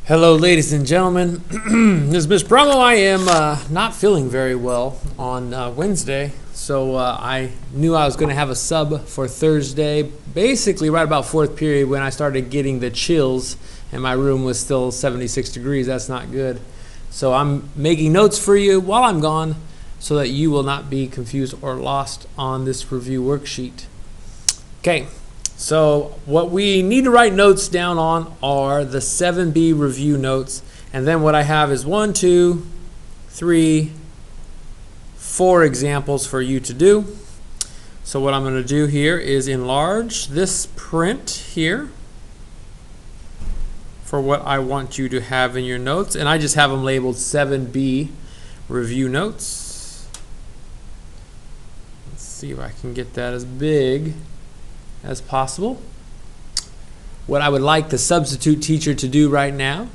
Hello, ladies and gentlemen. This is Ms. Brummo. I am not feeling very well on Wednesday, so I knew I was going to have a sub for Thursday, basically right about fourth period when I started getting the chills and my room was still 76 degrees. That's not good. So I'm making notes for you while I'm gone so that you will not be confused or lost on this review worksheet. Okay. So what we need to write notes down on are the 7B review notes. And then what I have is 1, 2, 3, 4 examples for you to do. So what I'm going to do here is enlarge this print here for what I want you to have in your notes. And I just have them labeled 7B review notes. Let's see if I can get that as big as possible. What I would like the substitute teacher to do right now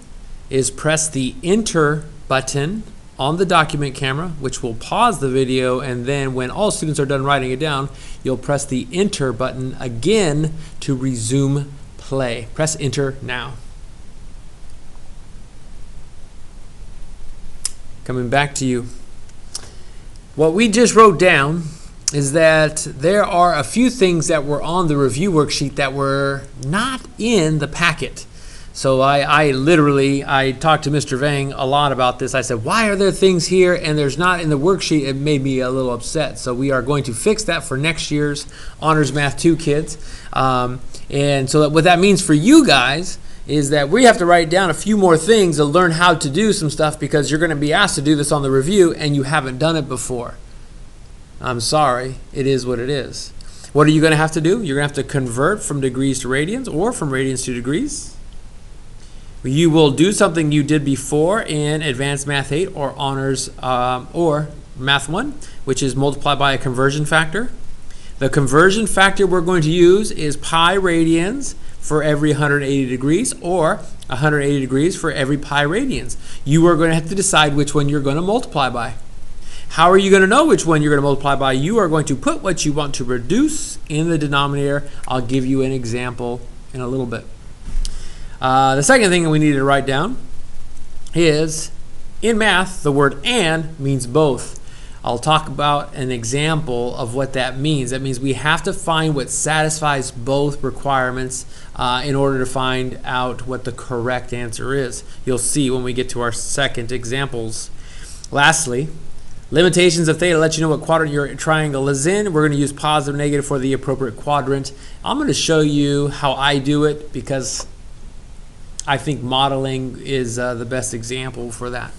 is press the enter button on the document camera, which will pause the video, and then when all students are done writing it down, you'll press the enter button again to resume play. Press enter now. Coming back to you. What we just wrote down is that there are a few things that were on the review worksheet that were not in the packet. So I talked to Mr. Vang a lot about this. I said, why are there things here and there's not in the worksheet? It made me a little upset. So we are going to fix that for next year's Honors Math 2 kids. And so what that means for you guys is that we have to write down a few more things to learn how to do some stuff, because you're going to be asked to do this on the review and you haven't done it before. I'm sorry, it is what it is. What are you going to have to do? You're going to have to convert from degrees to radians or from radians to degrees. You will do something you did before in Advanced Math 8 or Honors or Math 1, which is multiply by a conversion factor. The conversion factor we're going to use is pi radians for every 180 degrees or 180 degrees for every pi radians. You are going to have to decide which one you're going to multiply by. How are you going to know which one you're going to multiply by? You are going to put what you want to reduce in the denominator. I'll give you an example in a little bit. The second thing that we need to write down is, in math, the word and means both. I'll talk about an example of what that means. That means we have to find what satisfies both requirements in order to find out what the correct answer is. You'll see when we get to our second examples. Lastly, limitations of theta let you know what quadrant your triangle is in. We're going to use positive and negative for the appropriate quadrant. I'm going to show you how I do it because I think modeling is the best example for that.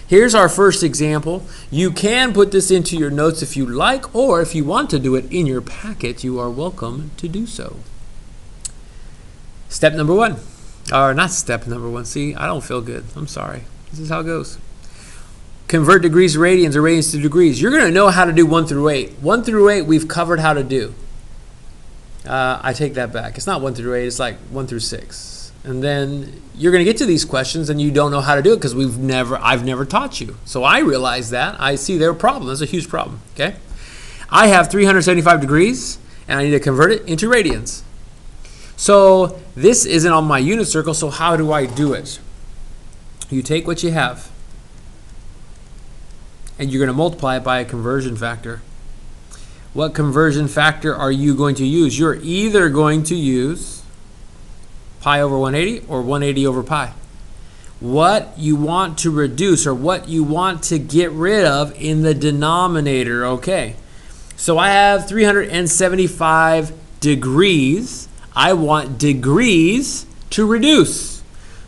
Here's our first example. You can put this into your notes if you like, or if you want to do it in your packet, you are welcome to do so. Step number one. Or not step number one. See, I don't feel good. I'm sorry. This is how it goes. Convert degrees to radians or radians to degrees. You're going to know how to do 1 through 8. 1 through 8 we've covered how to do. I take that back. It's not 1 through 8. It's like 1 through 6. And then you're going to get to these questions and you don't know how to do it because I've never taught you. So I realize that. I see their problem. That's a huge problem. Okay. I have 375 degrees and I need to convert it into radians. So this isn't on my unit circle. So how do I do it? You take what you have and you're going to multiply it by a conversion factor. What conversion factor are you going to use? You're either going to use pi over 180 or 180 over pi. What you want to reduce or what you want to get rid of in the denominator. Okay, so I have 375 degrees. I want degrees to reduce.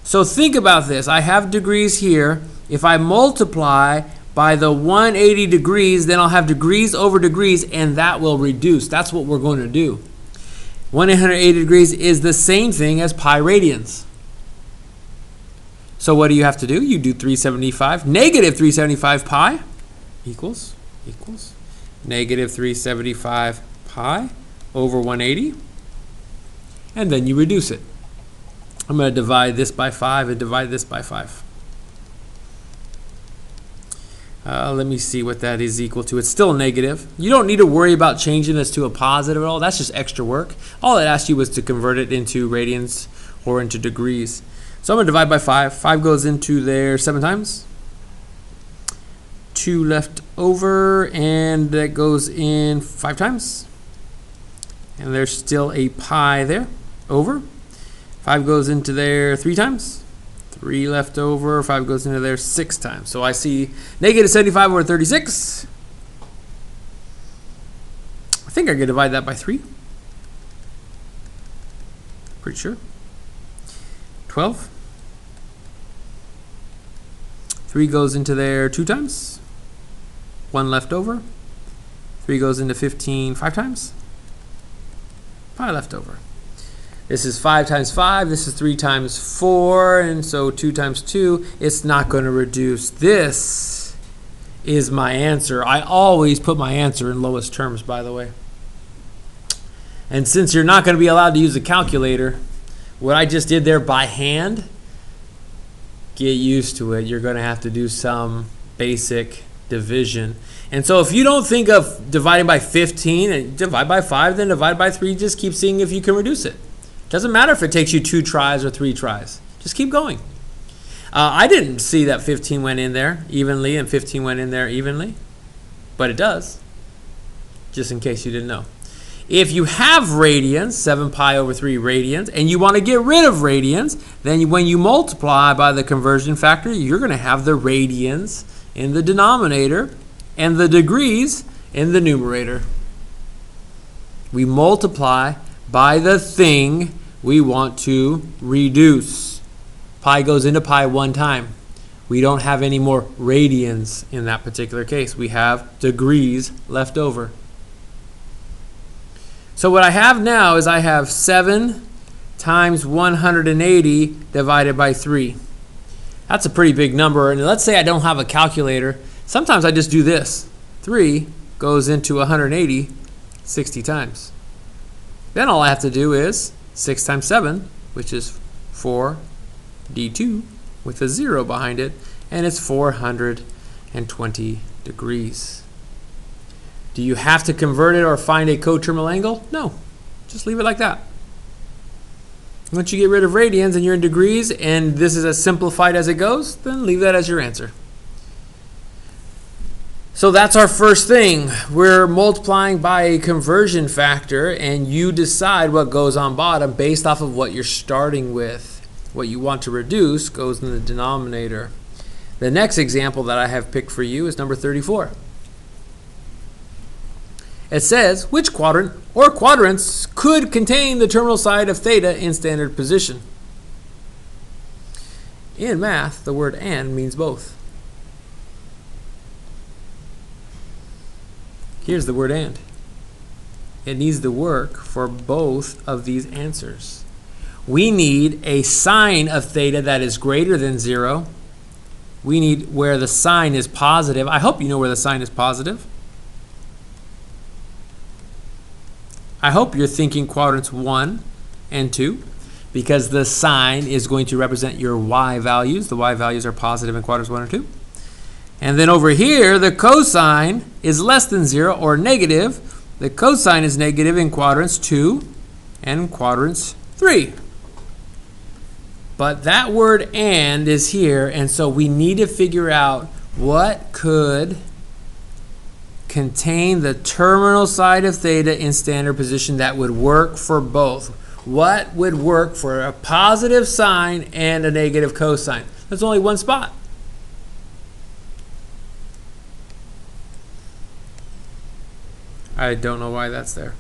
So think about this. I have degrees here. If I multiply by the 180 degrees, then I'll have degrees over degrees, and that will reduce. That's what we're going to do. 180 degrees is the same thing as pi radians. So what do you have to do? You do 375. Negative 375 pi equals negative 375 pi over 180. And then you reduce it. I'm going to divide this by 5 and divide this by 5. Let me see what that is equal to. It's still negative. You don't need to worry about changing this to a positive at all. That's just extra work. All it asked you was to convert it into radians or into degrees. So I'm going to divide by 5. 5 goes into there 7 times. 2 left over, and that goes in 5 times. And there's still a pi there, over. 5 goes into there 3 times. 3 left over, 5 goes into there 6 times. So I see negative 75 over 36. I think I could divide that by 3. Pretty sure. 12. 3 goes into there 2 times. 1 left over. 3 goes into 15 5 times. Pi left over. This is 5 times 5. This is 3 times 4. And so 2 times 2. It's not going to reduce. This is my answer. I always put my answer in lowest terms, by the way. And since you're not going to be allowed to use a calculator, what I just did there by hand, get used to it. You're going to have to do some basic division. And so if you don't think of dividing by 15 and divide by 5, then divide by 3. Just keep seeing if you can reduce it. Doesn't matter if it takes you 2 tries or 3 tries. Just keep going. I didn't see that 15 went in there evenly and 15 went in there evenly, but it does, just in case you didn't know. If you have radians, 7 pi over 3 radians, and you want to get rid of radians, then when you multiply by the conversion factor, you're going to have the radians in the denominator and the degrees in the numerator. We multiply by the thing we want to reduce. Pi goes into pi 1 time. We don't have any more radians in that particular case. We have degrees left over. So what I have now is I have 7 times 180 divided by 3. That's a pretty big number. And let's say I don't have a calculator. Sometimes I just do this. 3 goes into 180 60 times. Then all I have to do is 6 times 7, which is 4d2 with a 0 behind it, and it's 420 degrees. Do you have to convert it or find a coterminal angle? No, just leave it like that. Once you get rid of radians and you're in degrees, and this is as simplified as it goes, then leave that as your answer. So that's our first thing. We're multiplying by a conversion factor, and you decide what goes on bottom based off of what you're starting with. What you want to reduce goes in the denominator. The next example that I have picked for you is number 34. It says, which quadrant or quadrants could contain the terminal side of theta in standard position? In math, the word and means both. Here's the word and. It needs to work for both of these answers. We need a sine of theta that is greater than 0. We need where the sign is positive. I hope you know where the sign is positive. I hope you're thinking quadrants 1 and 2, because the sign is going to represent your y values. The y values are positive in quadrants 1 or 2. And then over here, the cosine is less than 0 or negative. The cosine is negative in quadrants 2 and quadrants 3. But that word and is here, and so we need to figure out what could contain the terminal side of theta in standard position that would work for both. What would work for a positive sine and a negative cosine? There's only one spot. I don't know why that's there.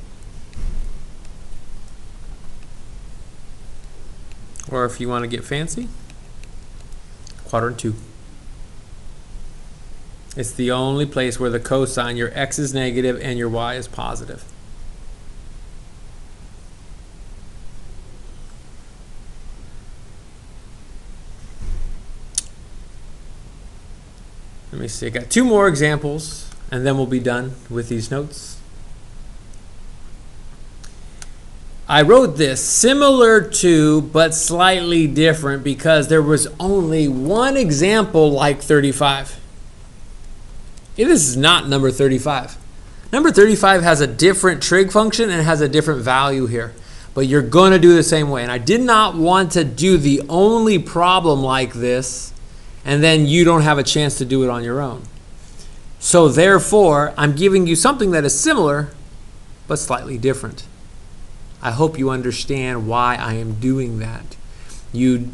Or if you want to get fancy, quadrant 2. It's the only place where the cosine, your x is negative and your y is positive. Let me see, I got 2 more examples and then we'll be done with these notes. I wrote this similar to but slightly different because there was only one example like 35. This is not number 35. Number 35 has a different trig function and has a different value here. but you're going to do the same way. And I did not want to do the only problem like this, and then you don't have a chance to do it on your own. So therefore, I'm giving you something that is similar, but slightly different. I hope you understand why I am doing that. You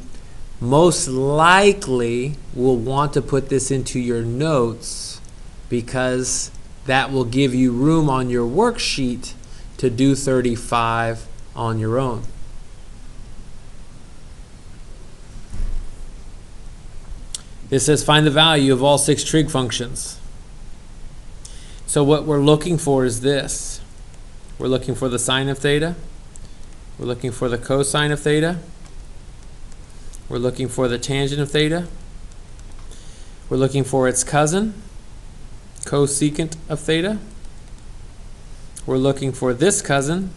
most likely will want to put this into your notes because that will give you room on your worksheet to do 35 on your own. This says find the value of all 6 trig functions. So what we're looking for is this. We're looking for the sine of theta. We're looking for the cosine of theta. We're looking for the tangent of theta. We're looking for its cousin, cosecant of theta. We're looking for this cousin,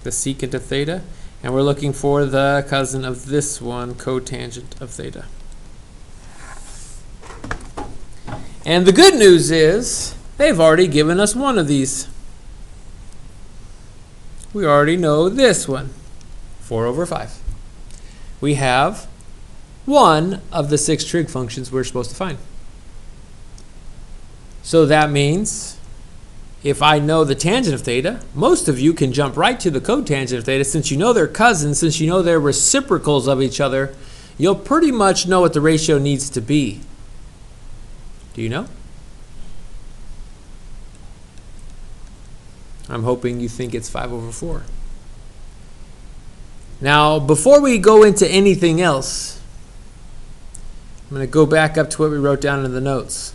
the secant of theta. And we're looking for the cousin of this one, cotangent of theta. And the good news is they've already given us one of these. We already know this one, 4/5. We have one of the 6 trig functions we're supposed to find. So that means if I know the tangent of theta, most of you can jump right to the cotangent of theta. Since you know they're cousins, since you know they're reciprocals of each other, you'll pretty much know what the ratio needs to be. Do you know? I'm hoping you think it's 5/4. Now, before we go into anything else, I'm going to go back up to what we wrote down in the notes.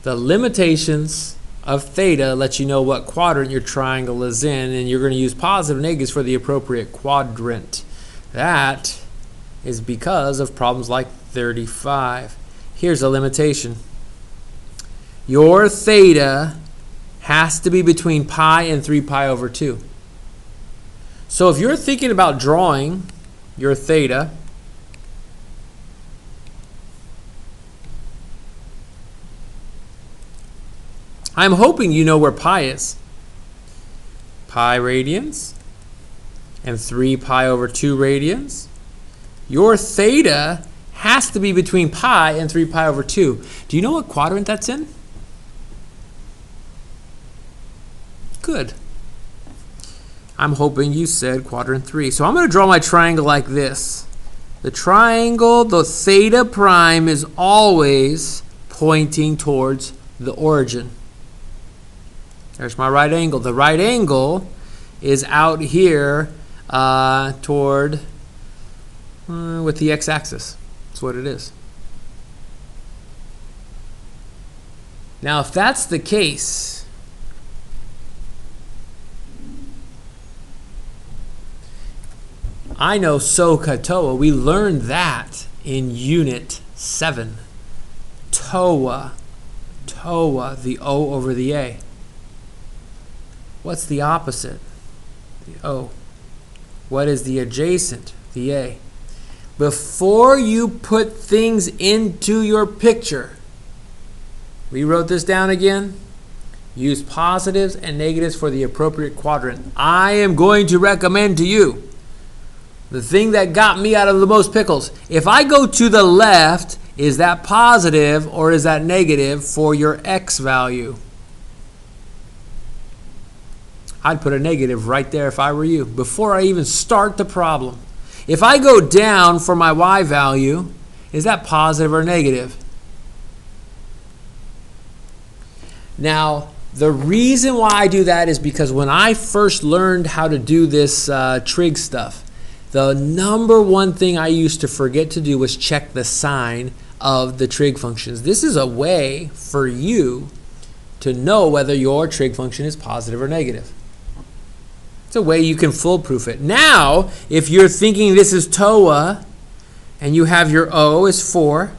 The limitations of theta let you know what quadrant your triangle is in, and you're going to use positive and negatives for the appropriate quadrant. That is because of problems like 35. Here's a limitation. Your theta has to be between pi and 3π/2. So if you're thinking about drawing your theta, I'm hoping you know where pi is. Pi radians and 3π/2 radians. Your theta has to be between pi and 3π/2. Do you know what quadrant that's in? Good. I'm hoping you said quadrant 3. So I'm going to draw my triangle like this. The triangle, the theta prime, is always pointing towards the origin. There's my right angle. The right angle is out here toward with the x-axis. That's what it is. Now, if that's the case, I know SOHCAHTOA. We learned that in Unit 7. TOA. TOA, the O over the A. What's the opposite? The O. What is the adjacent? The A. Before you put things into your picture, we wrote this down again. Use positives and negatives for the appropriate quadrant. I am going to recommend to you the thing that got me out of the most pickles. If I go to the left, is that positive or is that negative for your x value? I'd put a negative right there if I were you, before I even start the problem. If I go down for my y value, is that positive or negative? Now, the reason why I do that is because when I first learned how to do this trig stuff, the number one thing I used to forget to do was check the sign of the trig functions. This is a way for you to know whether your trig function is positive or negative. It's a way you can foolproof it. Now, if you're thinking this is TOA, and you have your O is 4,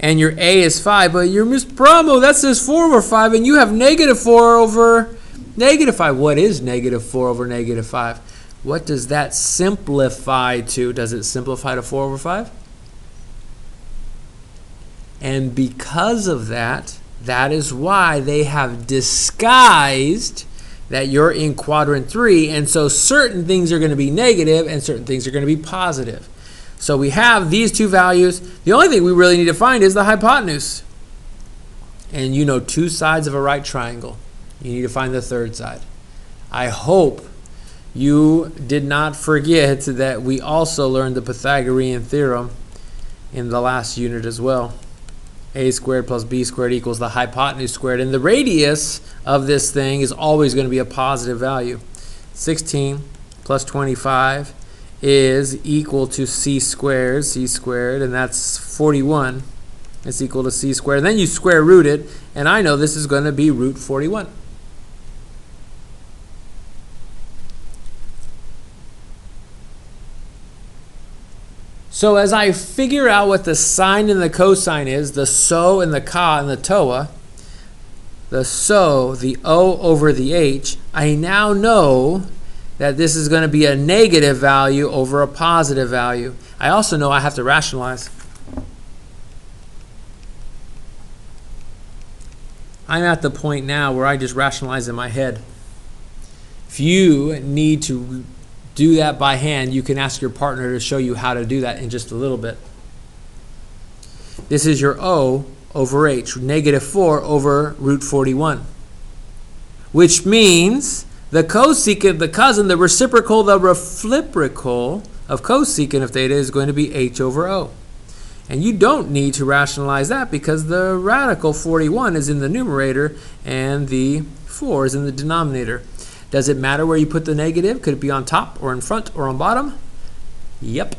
and your A is 5, but you're Miss Promo, that says 4/5, and you have negative 4 over negative 5. What is negative 4 over negative 5? What does that simplify to? Does it simplify to 4/5? And because of that, that is why they have disguised that you're in quadrant 3, and so certain things are going to be negative and certain things are going to be positive. So we have these two values. The only thing we really need to find is the hypotenuse. And you know two sides of a right triangle. You need to find the third side. I hope you did not forget that we also learned the Pythagorean theorem in the last unit as well. A squared plus b squared equals the hypotenuse squared. And the radius of this thing is always going to be a positive value. 16 plus 25 is equal to c squared, and that's 41. It's equal to c squared. And then you square root it, and I know this is going to be root 41. So as I figure out what the sine and the cosine is, the so and the ka and the toa, the so, the o over the h, I now know that this is going to be a negative value over a positive value. I also know I have to rationalize. I'm at the point now where I just rationalize in my head. If you need to do that by hand, you can ask your partner to show you how to do that in just a little bit. This is your O over H, negative 4 over root 41. Which means the cosecant, the cousin, the reciprocal, the reciprocal of cosecant of theta is going to be H over O. And you don't need to rationalize that because the radical 41 is in the numerator and the 4 is in the denominator. Does it matter where you put the negative? Could it be on top or in front or on bottom? Yep.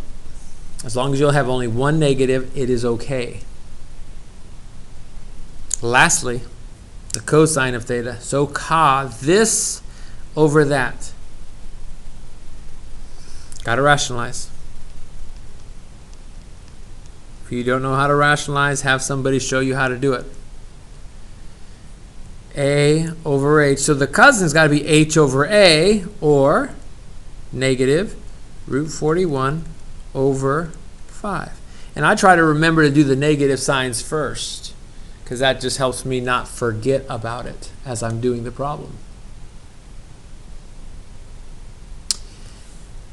As long as you'll have only one negative, it is okay. Lastly, the cosine of theta. So ka, this over that. Got to rationalize. If you don't know how to rationalize, have somebody show you how to do it. A over H. So the cousin's got to be H over A, or negative root 41 over 5. And I try to remember to do the negative signs first, because that just helps me not forget about it as I'm doing the problem.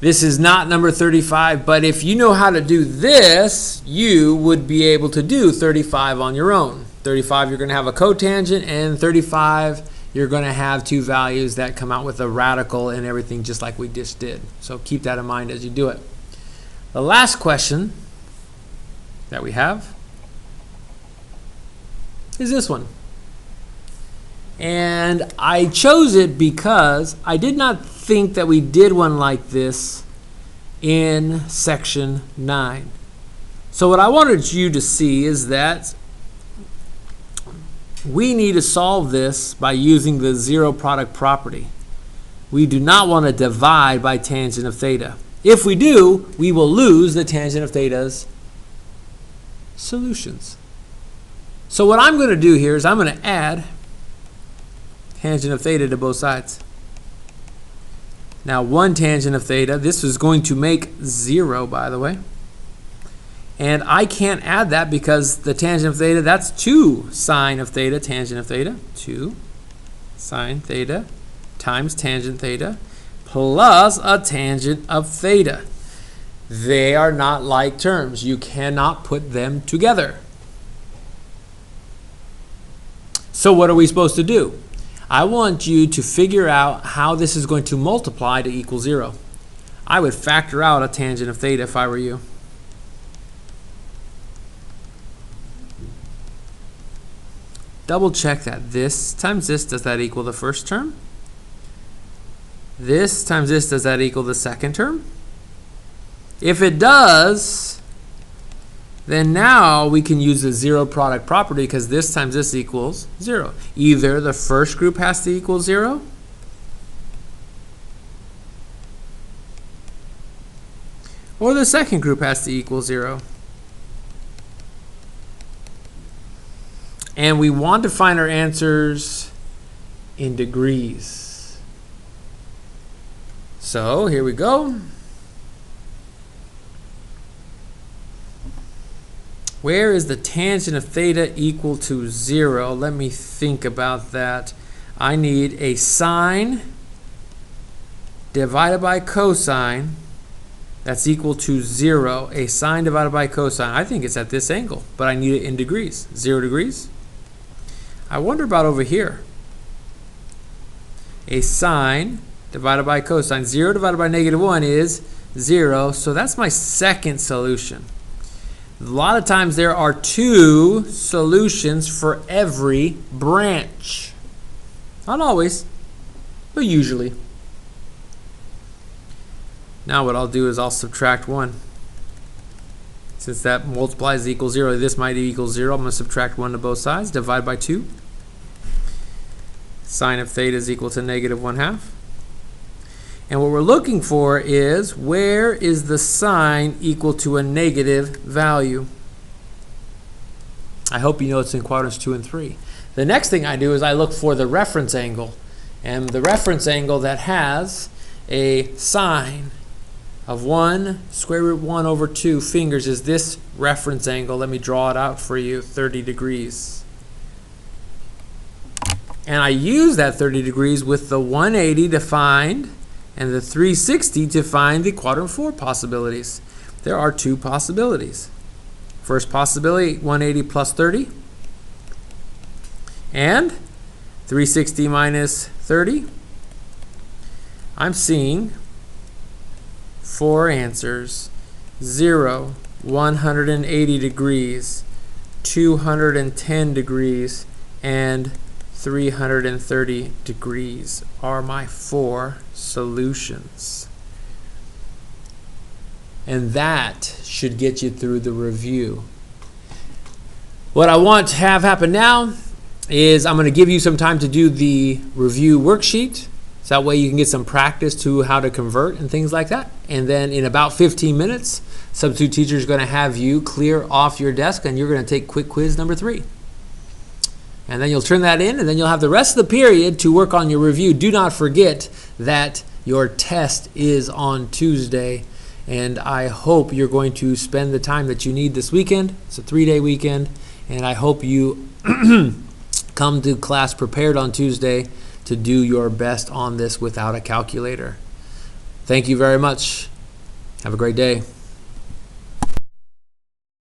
This is not number 35, but if you know how to do this, you would be able to do 35 on your own. 35, you're going to have a cotangent, and 35, you're going to have two values that come out with a radical and everything just like we just did. So keep that in mind as you do it. The last question that we have is this one. And I chose it because I did not think that we did one like this in section 9. So what I wanted you to see is that we need to solve this by using the zero product property. We do not want to divide by tangent of theta. If we do, we will lose the tangent of theta's solutions. So what I'm going to do here is I'm going to add tangent of theta to both sides. Now one tangent of theta, this is going to make 0, by the way. And I can't add that because the tangent of theta, that's 2 sine of theta, tangent of theta. 2 sine theta times tangent theta plus a tangent of theta. They are not like terms. You cannot put them together. So what are we supposed to do? I want you to figure out how this is going to multiply to equal 0. I would factor out a tangent of theta if I were you. Double check that. This times this, does that equal the first term? This times this, does that equal the second term? If it does, then now we can use the zero product property because this times this equals 0. Either the first group has to equal 0, or the second group has to equal 0. And we want to find our answers in degrees. So here we go. Where is the tangent of theta equal to 0? Let me think about that. I need a sine divided by cosine that's equal to 0. A sine divided by cosine. I think it's at this angle, but I need it in degrees. 0 degrees. I wonder about over here. A sine divided by cosine. 0 divided by -1 is 0. So that's my second solution. A lot of times there are 2 solutions for every branch. Not always, but usually. Now what I'll do is I'll subtract 1. Since that multiplies equals 0, this might equal 0. I'm going to subtract 1 to both sides. Divide by 2. Sine of theta is equal to -1/2. And what we're looking for is, where is the sine equal to a negative value? I hope you know it's in quadrants 2 and 3. The next thing I do is I look for the reference angle. And the reference angle that has a sine of 1 square root 1 over 2 fingers is this reference angle. Let me draw it out for you, 30 degrees. And I use that 30 degrees with the 180 to find and the 360 to find the quadrant 4 possibilities. There are 2 possibilities. First possibility, 180 plus 30. And 360 minus 30. I'm seeing 4 answers. 0, 180 degrees, 210 degrees, and 330 degrees are my 4 solutions. And that should get you through the review. What I want to have happen now is I'm going to give you some time to do the review worksheet. So that way you can get some practice to how to convert and things like that. And then in about 15 minutes, substitute teacher is going to have you clear off your desk and you're going to take quick quiz number 3. And then you'll turn that in, and then you'll have the rest of the period to work on your review. Do not forget that your test is on Tuesday, and I hope you're going to spend the time that you need this weekend. It's a 3-day weekend, and I hope you come to class prepared on Tuesday to do your best on this without a calculator. Thank you very much. Have a great day.